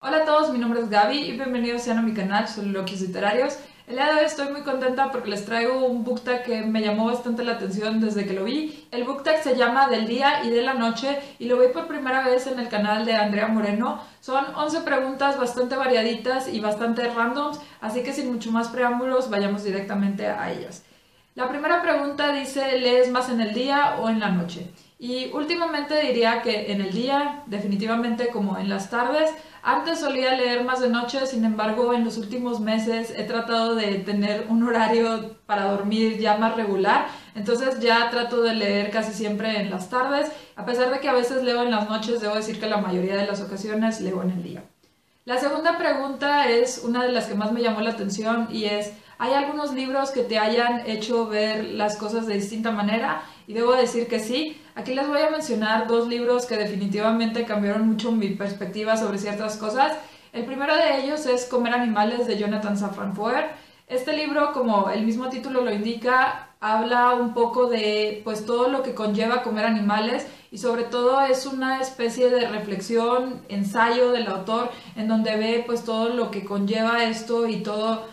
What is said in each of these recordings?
Hola a todos, mi nombre es Gaby y bienvenidos sean a mi canal Soliloquios Literarios. El día de hoy estoy muy contenta porque les traigo un book tag que me llamó bastante la atención desde que lo vi. El book tag se llama Del día y de la noche y lo vi por primera vez en el canal de Andrea Moreno. Son 11 preguntas bastante variaditas y bastante randoms, así que sin mucho más preámbulos vayamos directamente a ellas. La primera pregunta dice, ¿lees más en el día o en la noche? Y últimamente diría que en el día, definitivamente como en las tardes. Antes solía leer más de noche, sin embargo en los últimos meses he tratado de tener un horario para dormir ya más regular, entonces ya trato de leer casi siempre en las tardes, a pesar de que a veces leo en las noches, debo decir que la mayoría de las ocasiones leo en el día. La segunda pregunta es una de las que más me llamó la atención y es, ¿hay algunos libros que te hayan hecho ver las cosas de distinta manera? Y debo decir que sí. Aquí les voy a mencionar dos libros que definitivamente cambiaron mucho mi perspectiva sobre ciertas cosas. El primero de ellos es Comer animales de Jonathan Safran Foer. Este libro, como el mismo título lo indica, habla un poco de pues todo lo que conlleva comer animales y sobre todo es una especie de reflexión, ensayo del autor en donde ve pues todo lo que conlleva esto y todo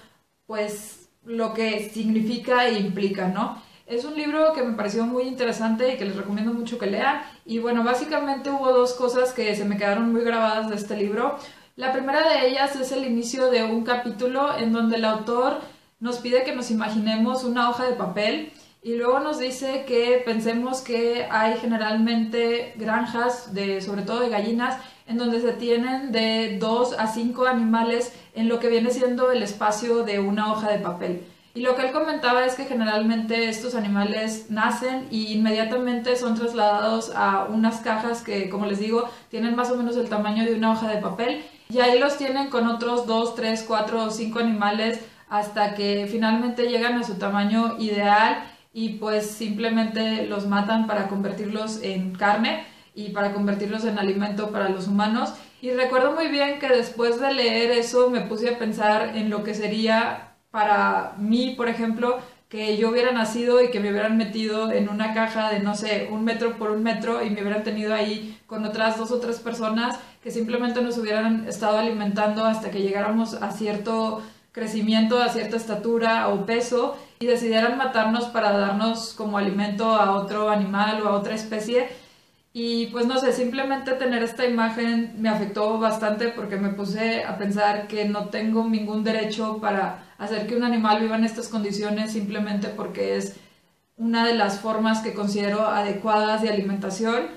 pues lo que significa e implica, ¿no? Es un libro que me pareció muy interesante y que les recomiendo mucho que lean. Y bueno, básicamente hubo dos cosas que se me quedaron muy grabadas de este libro. La primera de ellas es el inicio de un capítulo en donde el autor nos pide que nos imaginemos una hoja de papel y luego nos dice que pensemos que hay generalmente granjas de, sobre todo de gallinas, en donde se tienen de 2 a 5 animales en lo que viene siendo el espacio de una hoja de papel. Y lo que él comentaba es que generalmente estos animales nacen y inmediatamente son trasladados a unas cajas que, como les digo, tienen más o menos el tamaño de una hoja de papel. Y ahí los tienen con otros 2, 3, 4 o 5 animales hasta que finalmente llegan a su tamaño ideal y pues simplemente los matan para convertirlos en carne y para convertirlos en alimento para los humanos. Y recuerdo muy bien que después de leer eso me puse a pensar en lo que sería para mí, por ejemplo, que yo hubiera nacido y que me hubieran metido en una caja de, no sé, 1 metro por 1 metro y me hubieran tenido ahí con otras 2 o 3 personas que simplemente nos hubieran estado alimentando hasta que llegáramos a cierto crecimiento, a cierta estatura o peso y decidieran matarnos para darnos como alimento a otro animal o a otra especie. Y pues no sé, simplemente tener esta imagen me afectó bastante porque me puse a pensar que no tengo ningún derecho para hacer que un animal viva en estas condiciones simplemente porque es una de las formas que considero adecuadas de alimentación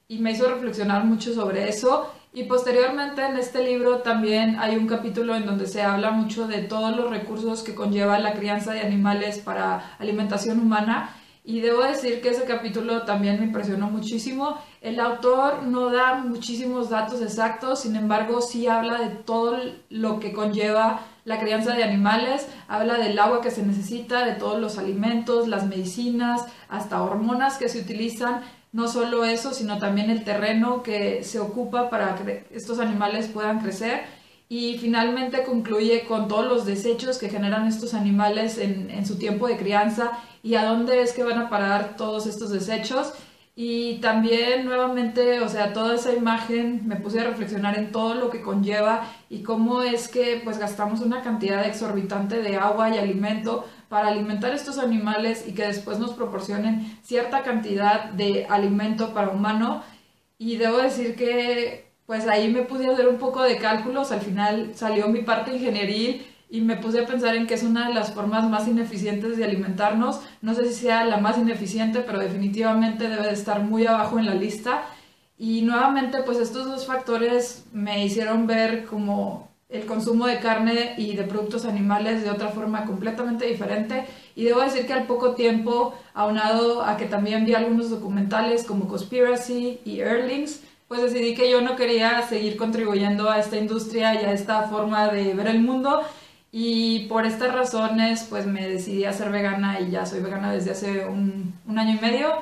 y me hizo reflexionar mucho sobre eso. Y posteriormente en este libro también hay un capítulo en donde se habla mucho de todos los recursos que conlleva la crianza de animales para alimentación humana. Y debo decir que ese capítulo también me impresionó muchísimo. El autor no da muchísimos datos exactos, sin embargo sí habla de todo lo que conlleva la crianza de animales, habla del agua que se necesita, de todos los alimentos, las medicinas, hasta hormonas que se utilizan. No solo eso, sino también el terreno que se ocupa para que estos animales puedan crecer. Y finalmente concluye con todos los desechos que generan estos animales en su tiempo de crianza y a dónde es que van a parar todos estos desechos. Y también nuevamente, o sea, toda esa imagen me puse a reflexionar en todo lo que conlleva y cómo es que pues gastamos una cantidad exorbitante de agua y alimento para alimentar estos animales y que después nos proporcionen cierta cantidad de alimento para humano. Y debo decir que pues ahí me puse a hacer un poco de cálculos, al final salió mi parte ingenieril y me puse a pensar en que es una de las formas más ineficientes de alimentarnos. No sé si sea la más ineficiente, pero definitivamente debe de estar muy abajo en la lista. Y nuevamente, pues estos dos factores me hicieron ver como el consumo de carne y de productos animales de otra forma completamente diferente. Y debo decir que al poco tiempo, aunado a que también vi algunos documentales como Conspiracy y Earthlings, pues decidí que yo no quería seguir contribuyendo a esta industria y a esta forma de ver el mundo y por estas razones pues me decidí a ser vegana y ya soy vegana desde hace un año y medio.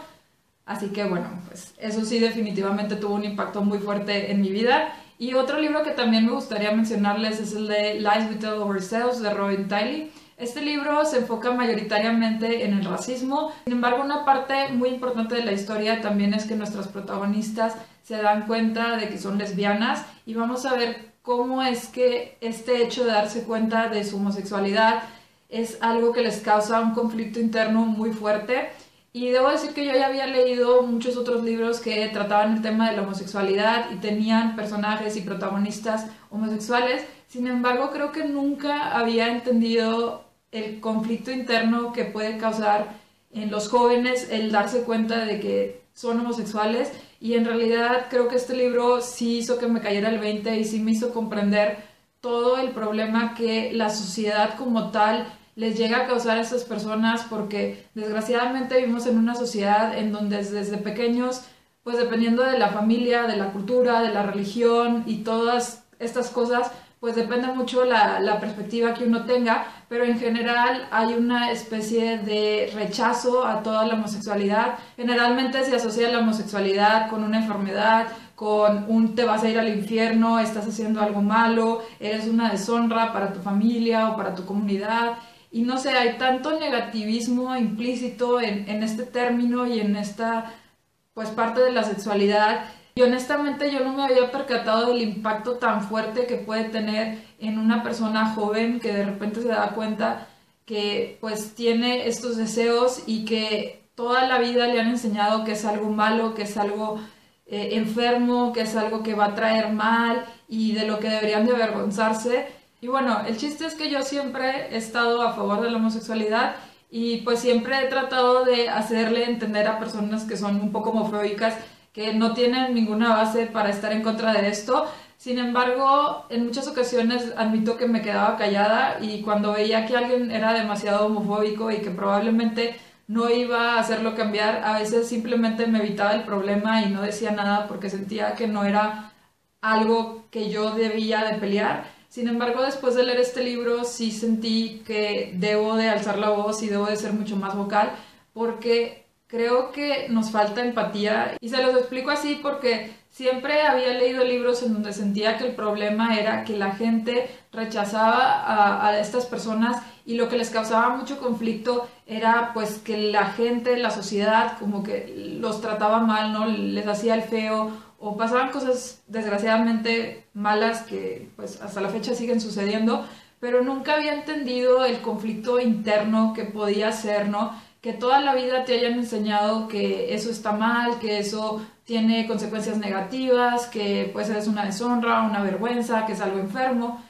Así que bueno, pues eso sí definitivamente tuvo un impacto muy fuerte en mi vida. Y otro libro que también me gustaría mencionarles es el de Lies We Tell Ourselves de Robin Tiley. Este libro se enfoca mayoritariamente en el racismo, sin embargo una parte muy importante de la historia también es que nuestras protagonistas se dan cuenta de que son lesbianas y vamos a ver cómo es que este hecho de darse cuenta de su homosexualidad es algo que les causa un conflicto interno muy fuerte. Y debo decir que yo ya había leído muchos otros libros que trataban el tema de la homosexualidad y tenían personajes y protagonistas homosexuales. Sin embargo, creo que nunca había entendido el conflicto interno que puede causar en los jóvenes el darse cuenta de que son homosexuales. Y en realidad creo que este libro sí hizo que me cayera el 20 y sí me hizo comprender todo el problema que la sociedad como tal les llega a causar a estas personas, porque desgraciadamente vivimos en una sociedad en donde desde pequeños, pues dependiendo de la familia, de la cultura, de la religión y todas estas cosas, pues depende mucho la perspectiva que uno tenga, pero en general hay una especie de rechazo a toda la homosexualidad. Generalmente se asocia la homosexualidad con una enfermedad, con un te vas a ir al infierno, estás haciendo algo malo, eres una deshonra para tu familia o para tu comunidad. Y no sé, hay tanto negativismo implícito en este término y en esta pues parte de la sexualidad. Y honestamente yo no me había percatado del impacto tan fuerte que puede tener en una persona joven que de repente se da cuenta que pues tiene estos deseos y que toda la vida le han enseñado que es algo malo, que es algo enfermo, que es algo que va a traer mal y de lo que deberían de avergonzarse. Y bueno, el chiste es que yo siempre he estado a favor de la homosexualidad y pues siempre he tratado de hacerle entender a personas que son un poco homofóbicas que no tienen ninguna base para estar en contra de esto. Sin embargo, en muchas ocasiones admito que me quedaba callada y cuando veía que alguien era demasiado homofóbico y que probablemente no iba a hacerlo cambiar, a veces simplemente me evitaba el problema y no decía nada porque sentía que no era algo que yo debía de pelear. Sin embargo, después de leer este libro sí sentí que debo de alzar la voz y debo de ser mucho más vocal porque creo que nos falta empatía y se los explico así porque siempre había leído libros en donde sentía que el problema era que la gente rechazaba a estas personas y lo que les causaba mucho conflicto era pues que la gente, la sociedad como que los trataba mal, ¿no? Les hacía el feo o pasaban cosas desgraciadamente malas que pues hasta la fecha siguen sucediendo, pero nunca había entendido el conflicto interno que podía ser, ¿no? Que toda la vida te hayan enseñado que eso está mal, que eso tiene consecuencias negativas, que pues es una deshonra, una vergüenza, que es algo enfermo.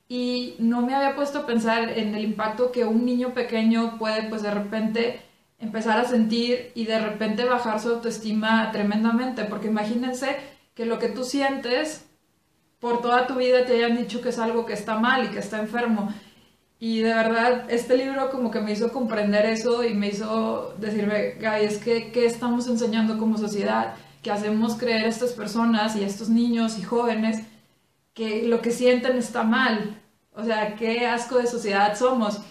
Y no me había puesto a pensar en el impacto que un niño pequeño puede pues de repente empezar a sentir y de repente bajar su autoestima tremendamente, porque imagínense que lo que tú sientes por toda tu vida te hayan dicho que es algo que está mal y que está enfermo. Y de verdad, este libro como que me hizo comprender eso y me hizo decirme, Gaby, es que ¿qué estamos enseñando como sociedad? Que hacemos creer a estas personas y a estos niños y jóvenes que lo que sienten está mal. O sea, qué asco de sociedad somos.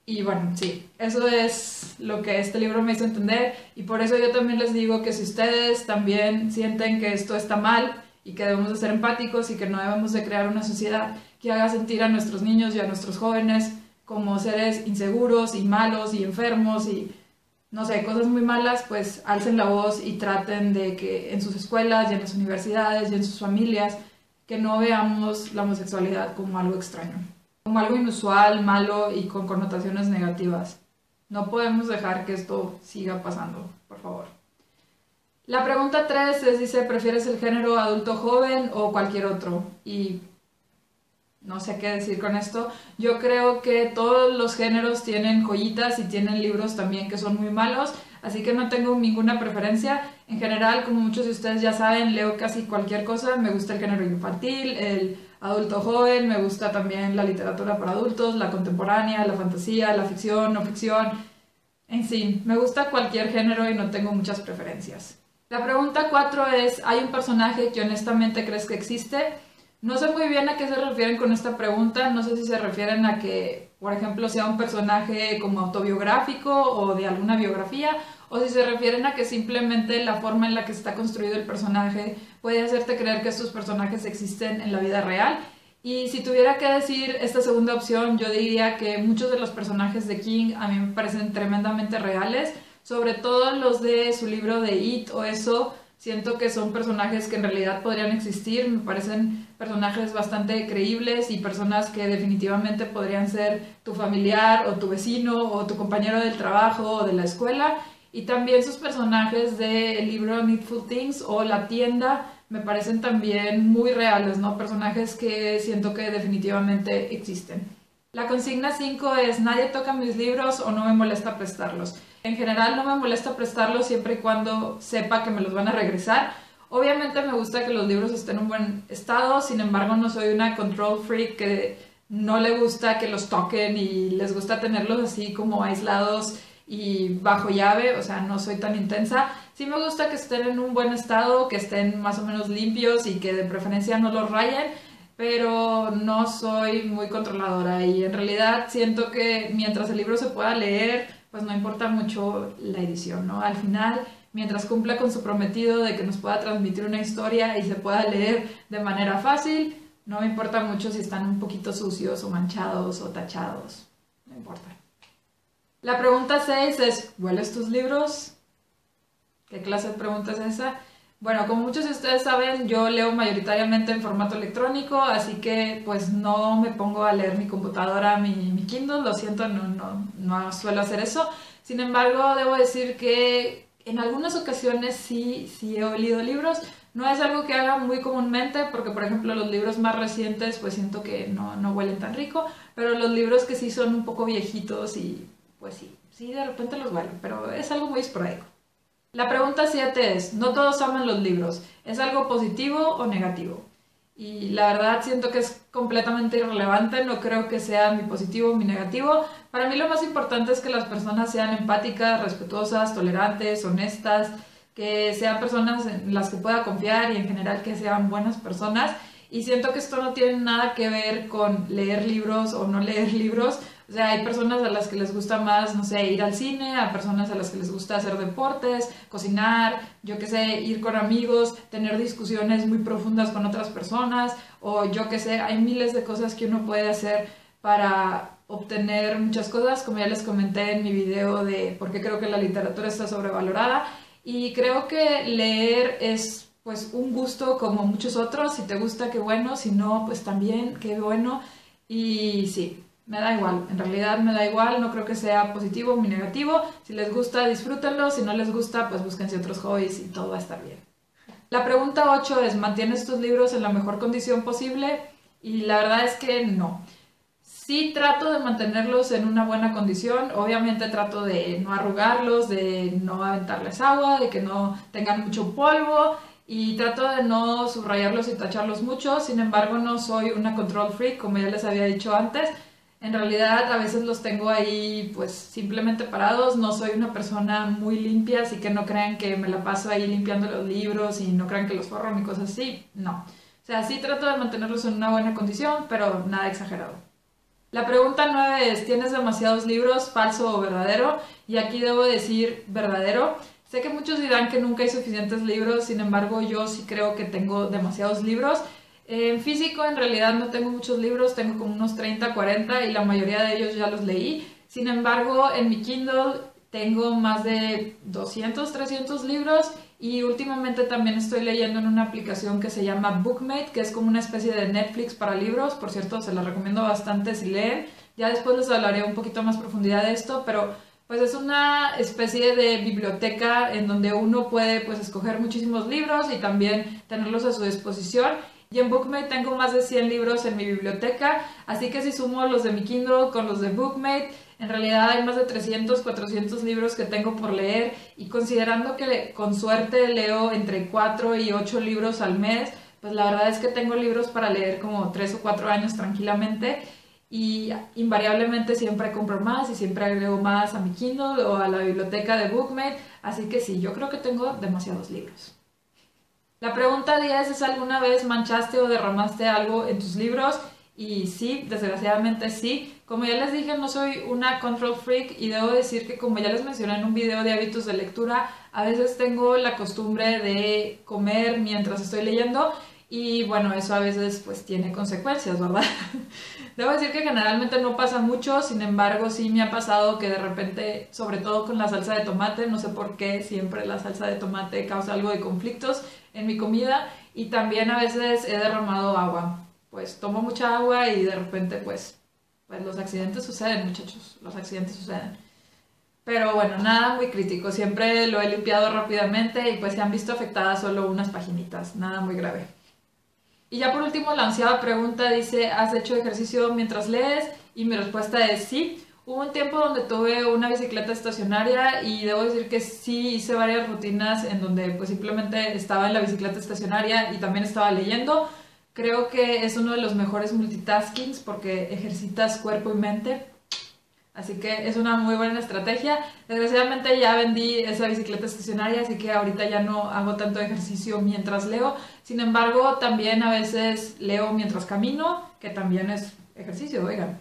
Y bueno, sí, eso es lo que este libro me hizo entender y por eso yo también les digo que si ustedes también sienten que esto está mal y que debemos de ser empáticos y que no debemos de crear una sociedad que haga sentir a nuestros niños y a nuestros jóvenes como seres inseguros y malos y enfermos y no sé, cosas muy malas, pues alcen la voz y traten de que en sus escuelas y en las universidades y en sus familias que no veamos la homosexualidad como algo extraño, como algo inusual, malo y con connotaciones negativas. No podemos dejar que esto siga pasando, por favor. La pregunta 3 es, dice, ¿prefieres el género adulto joven o cualquier otro? Y no sé qué decir con esto. Yo creo que todos los géneros tienen joyitas y tienen libros también que son muy malos, así que no tengo ninguna preferencia. En general, como muchos de ustedes ya saben, leo casi cualquier cosa. Me gusta el género infantil, el adulto joven, me gusta también la literatura para adultos, la contemporánea, la fantasía, la ficción, no ficción. En fin, me gusta cualquier género y no tengo muchas preferencias. La pregunta 4 es, ¿hay un personaje que honestamente crees que existe? No sé muy bien a qué se refieren con esta pregunta, no sé si se refieren a que, por ejemplo, sea un personaje como autobiográfico o de alguna biografía, o si se refieren a que simplemente la forma en la que está construido el personaje puede hacerte creer que estos personajes existen en la vida real. Y si tuviera que decir esta segunda opción, yo diría que muchos de los personajes de King a mí me parecen tremendamente reales, sobre todo los de su libro de It o Eso. Siento que son personajes que en realidad podrían existir, me parecen personajes bastante creíbles y personas que definitivamente podrían ser tu familiar o tu vecino o tu compañero del trabajo o de la escuela. Y también sus personajes del libro Needful Things o La Tienda me parecen también muy reales, ¿no? Personajes que siento que definitivamente existen. La consigna 5 es: nadie toca mis libros o no me molesta prestarlos. En general no me molesta prestarlos siempre y cuando sepa que me los van a regresar. Obviamente me gusta que los libros estén en un buen estado, sin embargo no soy una control freak que no le gusta que los toquen y les gusta tenerlos así como aislados y bajo llave, o sea, no soy tan intensa. Sí me gusta que estén en un buen estado, que estén más o menos limpios y que de preferencia no los rayen, pero no soy muy controladora y en realidad siento que mientras el libro se pueda leer, pues no importa mucho la edición, ¿no? Al final, mientras cumpla con su prometido de que nos pueda transmitir una historia y se pueda leer de manera fácil, no me importa mucho si están un poquito sucios o manchados o tachados, no importa. La pregunta 6 es: ¿hueles tus libros? ¿Qué clase de pregunta es esa? Bueno, como muchos de ustedes saben, yo leo mayoritariamente en formato electrónico, así que pues no me pongo a leer mi computadora, mi Kindle, lo siento, no suelo hacer eso. Sin embargo, debo decir que en algunas ocasiones sí he olido libros. No es algo que haga muy comúnmente, porque por ejemplo los libros más recientes pues siento que no huelen tan rico, pero los libros que sí son un poco viejitos y pues sí de repente los huelo, pero es algo muy esporádico. La pregunta 7 es: no todos aman los libros, ¿es algo positivo o negativo? Y la verdad siento que es completamente irrelevante, no creo que sea ni positivo ni negativo. Para mí lo más importante es que las personas sean empáticas, respetuosas, tolerantes, honestas, que sean personas en las que pueda confiar y en general que sean buenas personas. Y siento que esto no tiene nada que ver con leer libros o no leer libros. O sea, hay personas a las que les gusta más, no sé, ir al cine, a personas a las que les gusta hacer deportes, cocinar, yo qué sé, ir con amigos, tener discusiones muy profundas con otras personas, o yo qué sé, hay miles de cosas que uno puede hacer para obtener muchas cosas, como ya les comenté en mi video de por qué creo que la literatura está sobrevalorada. Y creo que leer es pues un gusto como muchos otros. Si te gusta, qué bueno, si no, pues también, qué bueno. Y sí, me da igual, en realidad me da igual, no creo que sea positivo ni negativo. Si les gusta, disfrútenlo, si no les gusta, pues búsquense otros hobbies y todo va a estar bien. La pregunta 8 es: ¿mantienes tus libros en la mejor condición posible? Y la verdad es que no. Sí trato de mantenerlos en una buena condición, obviamente trato de no arrugarlos, de no aventarles agua, de que no tengan mucho polvo y trato de no subrayarlos y tacharlos mucho. Sin embargo, no soy una control freak, como ya les había dicho antes. En realidad a veces los tengo ahí pues simplemente parados, no soy una persona muy limpia, así que no crean que me la paso ahí limpiando los libros y no crean que los forro ni cosas así, no. O sea, sí trato de mantenerlos en una buena condición, pero nada exagerado. La pregunta 9 es: ¿tienes demasiados libros, falso o verdadero? Y aquí debo decir verdadero. Sé que muchos dirán que nunca hay suficientes libros, sin embargo yo sí creo que tengo demasiados libros. En físico en realidad no tengo muchos libros, tengo como unos 30, 40 y la mayoría de ellos ya los leí. Sin embargo, en mi Kindle tengo más de 200, 300 libros y últimamente también estoy leyendo en una aplicación que se llama Bookmate, que es como una especie de Netflix para libros. Por cierto, se la recomiendo bastante si leen. Ya después les hablaré un poquito más profundidad de esto, pero pues es una especie de biblioteca en donde uno puede pues escoger muchísimos libros y también tenerlos a su disposición. Y en Bookmate tengo más de 100 libros en mi biblioteca, así que si sumo los de mi Kindle con los de Bookmate, en realidad hay más de 300, 400 libros que tengo por leer, y considerando que con suerte leo entre 4 y 8 libros al mes, pues la verdad es que tengo libros para leer como 3 o 4 años tranquilamente, y invariablemente siempre compro más y siempre agrego más a mi Kindle o a la biblioteca de Bookmate, así que sí, yo creo que tengo demasiados libros. La pregunta 10 es: ¿alguna vez manchaste o derramaste algo en tus libros? Y sí, desgraciadamente sí. Como ya les dije, no soy una control freak y debo decir que, como ya les mencioné en un video de hábitos de lectura, a veces tengo la costumbre de comer mientras estoy leyendo y bueno, eso a veces pues tiene consecuencias, ¿verdad? Debo decir que generalmente no pasa mucho, sin embargo sí me ha pasado que de repente, sobre todo con la salsa de tomate, no sé por qué siempre la salsa de tomate causa algo de conflictos en mi comida y también a veces he derramado agua. Pues tomo mucha agua y de repente pues los accidentes suceden, muchachos, los accidentes suceden. Pero bueno, nada muy crítico, siempre lo he limpiado rápidamente y pues se han visto afectadas solo unas paginitas, nada muy grave. Y ya por último, la onceava pregunta dice, ¿has hecho ejercicio mientras lees? Y mi respuesta es sí. Hubo un tiempo donde tuve una bicicleta estacionaria y debo decir que sí hice varias rutinas en donde pues simplemente estaba en la bicicleta estacionaria y también estaba leyendo. Creo que es uno de los mejores multitaskings porque ejercitas cuerpo y mente. Así que es una muy buena estrategia. Desgraciadamente ya vendí esa bicicleta estacionaria, así que ahorita ya no hago tanto ejercicio mientras leo. Sin embargo, también a veces leo mientras camino, que también es ejercicio, oigan.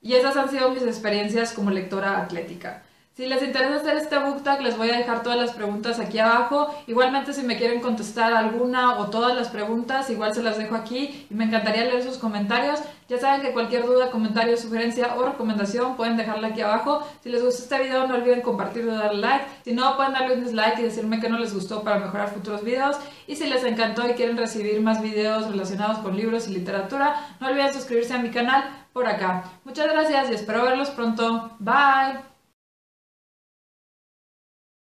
Y esas han sido mis experiencias como lectora atlética. Si les interesa hacer este book tag, les voy a dejar todas las preguntas aquí abajo. Igualmente, si me quieren contestar alguna o todas las preguntas, igual se las dejo aquí y me encantaría leer sus comentarios. Ya saben que cualquier duda, comentario, sugerencia o recomendación pueden dejarla aquí abajo. Si les gustó este video, no olviden compartirlo y darle like. Si no, pueden darle un dislike y decirme que no les gustó para mejorar futuros videos. Y si les encantó y quieren recibir más videos relacionados con libros y literatura, no olviden suscribirse a mi canal por acá. Muchas gracias y espero verlos pronto. Bye.